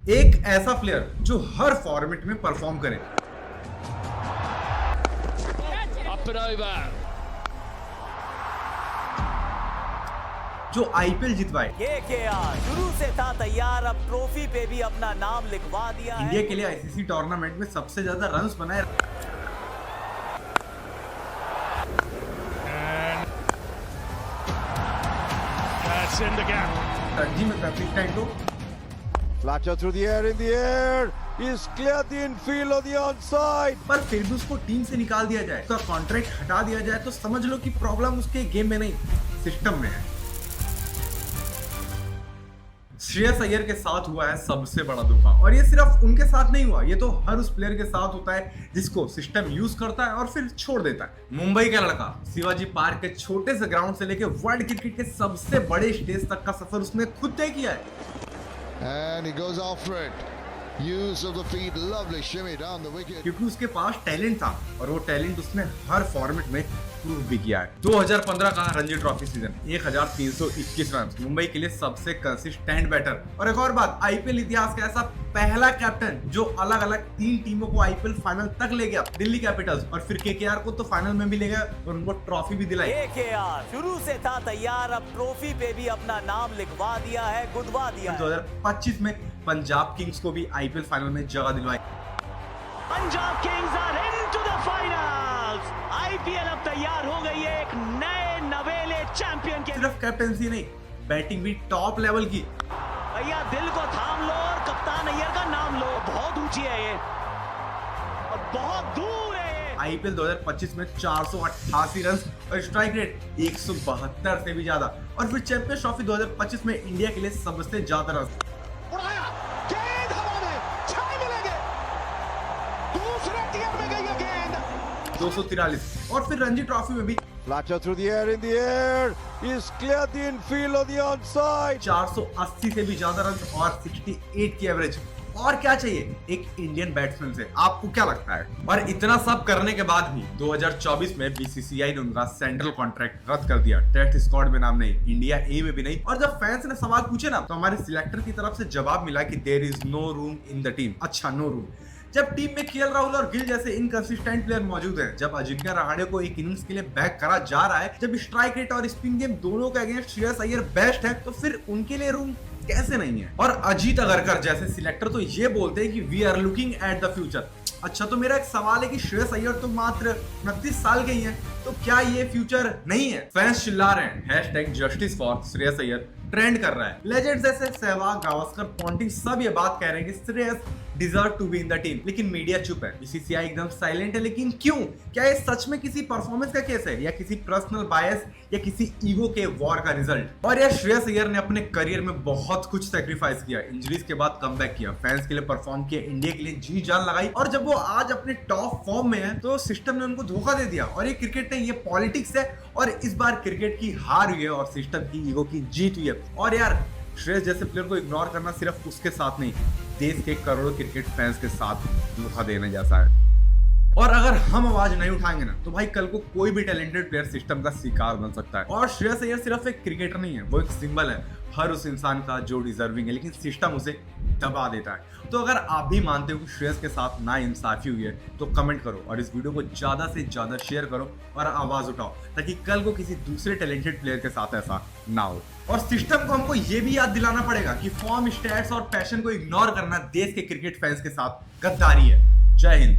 एक ऐसा प्लेयर जो हर फॉर्मेट में परफॉर्म करे, Up and over. जो आईपीएल जितवाए, ये केआर शुरू से था तैयार, अब ट्रॉफी पे भी अपना नाम लिखवा दिया है। इंडिया के लिए आईसीसी टूर्नामेंट में सबसे ज्यादा रन्स बनाए, That's in the gap. Ranji में 35 तो Flatcher through the air. He's cleared the infield on the onside. पर फिर भी उसको टीम से निकाल दिया जाए, उसका कॉन्ट्रैक्ट हटा दिया जाए, तो समझ लो कि प्रॉब्लम उसके गेम में नहीं, सिस्टम में है। श्रेयस अय्यर के साथ हुआ है सबसे बड़ा धोखा, और ये सिर्फ उनके साथ नहीं हुआ, ये तो हर उस प्लेयर के साथ होता है जिसको सिस्टम यूज करता है और फिर छोड़ देता है। मुंबई का लड़का शिवाजी पार्क के छोटे से ग्राउंड से लेके वर्ल्ड क्रिकेट के सबसे बड़े स्टेज तक का सफर उसने खुद तय किया है। And he goes after it. Use of the feet, lovely shimmy down the wicket. क्योंकि उसके पास टैलेंट था और वो टैलेंट उसने हर फॉर्मेट में प्रूव भी किया है। 2015 का Ranji trophy season 1321 run, Mumbai के लिए सबसे कंसिस्टेंट बैटर। और एक और बात, आईपीएल इतिहास का ऐसा पहला कैप्टन जो अलग अलग 3 टीमों को आईपीएल फाइनल तक ले गया, दिल्ली कैपिटल्स, और फिर केकेआर को तो फाइनल में भी ले गया और उनको ट्रॉफी भी दिलाई। ये केआर शुरू से था तैयार, अब ट्रॉफी पे भी अपना नाम लिखवा दिया है, गुदवा दिया है। 2025 में पंजाब किंग्स को भी आईपीएल फाइनल में जगह दिलवाई। Punjab Kings are into the finals. IPL अब तैयार हो गई है एक नए नवेले चैंपियन के। सिर्फ कैप्टेंसी नहीं, बैटिंग भी टॉप लेवल की। भैया दिल को थाम लो और कप्तान अय्यर का नाम लो, बहुत ऊंची है ये और बहुत दूर है ये। आईपीएल 2025 में 488 रन और स्ट्राइक रेट 172 से भी ज्यादा, और फिर चैंपियंस ट्रॉफी 2025 में इंडिया के लिए सबसे ज्यादा रन। उड़ाया, गेंद हवा में, 6 मिलेंगे। दूसरे टियर में गई है गेंद। 243, और फिर रणजी ट्रॉफी में भी Flatcher through the air. He's cleared the infield on the onside. 480 से भी ज्यादा रन और 68 की एवरेज। और क्या चाहिए एक इंडियन बैट्समैन से, आपको क्या लगता है? और इतना सब करने के बाद भी 2024 में बीसीसीआई ने उनका सेंट्रल कॉन्ट्रैक्ट रद्द कर दिया। टेस्ट स्क्वाड में नाम नहीं, इंडिया ए में भी नहीं। और जब फैंस ने सवाल पूछे ना, तो हमारे सिलेक्टर की तरफ से जवाब मिला कि there is no room in the team. अच्छा, नो रूम। जब टीम में केएल राहुल और गिल जैसे इनकंसिस्टेंट प्लेयर मौजूद हैं, जब अजिंक्य रहाणे को एक इनिंग्स के लिए बैक करा जा रहा है, जब स्ट्राइक रेट और स्पिन गेम दोनों के अगेंस्ट श्रेयस अय्यर बेस्ट है, तो फिर उनके लिए रूम कैसे नहीं है? और अजीत अगरकर जैसे सिलेक्टर तो ये बोलते हैं कि we are looking at the future. अच्छा, तो मेरा एक सवाल है कि श्रेयस अय्यर तो मात्र 29 साल के ही हैं, तो क्या ये फ्यूचर नहीं है? फैंस चिल्ला रहे हैं #justice for Shreyas Iyer trend कर रहा है। लेजेंड्स जैसे सहवाग, गावस्कर, पॉन्टिंग सब ये बात कह रहे हैं कि Shreyas deserve to be in the team, लेकिन मीडिया चुप है, बीसीसीआई एकदम साइलेंट है। लेकिन क्यों? क्या ये सच में किसी परफॉर्मेंस का केस है, या किसी पर्सनल बायस, या किसी ईगो के वॉर का रिजल्ट? और यार, श्रेयस अय्यर ने अपने करियर में बहुत कुछ सैक्रिफाइस किया, इंजरीज के बाद कमबैक किया, फैंस के लिए परफॉर्म किया, इंडिया के लिए जी जान लगाई, और जब वो आज अपने टॉप फॉर्म में है, तो सिस्टम ने उनको धोखा दे दिया। और ये क्रिकेट नहीं, ये पॉलिटिक्स है, और इस बार क्रिकेट की हार हुई है और सिस्टम की ईगो की जीत हुई है। और यार, श्रेयस जैसे प्लेयर को इग्नोर करना सिर्फ उसके साथ नहीं, देश के करोड़ों क्रिकेट फैंस के साथ धोखा देने जैसा है। और अगर हम आवाज नहीं उठाएंगे ना, तो भाई कल को कोई भी टैलेंटेड प्लेयर सिस्टम का शिकार बन सकता है। और श्रेयस अय्यर सिर्फ एक क्रिकेटर नहीं है, वो एक सिंबल है हर उस इंसान का जो डिजर्विंग है, लेकिन सिस्टम उसे दबा देता है। तो अगर आप भी मानते हो कि श्रेयस के साथ ना इंसाफी हुई है, तो कमेंट करो और इस वीडियो को ज्यादा से ज्यादा शेयर करो और आवाज उठाओ, ताकि कल को किसी दूसरे टैलेंटेड प्लेयर के साथ ऐसा ना हो। और सिस्टम को हमको ये भी याद दिलाना पड़ेगा कि फॉर्म, स्टैट्स और पैशन को इग्नोर करना देश के क्रिकेट फैंस के साथ गद्दारी है। जय हिंद।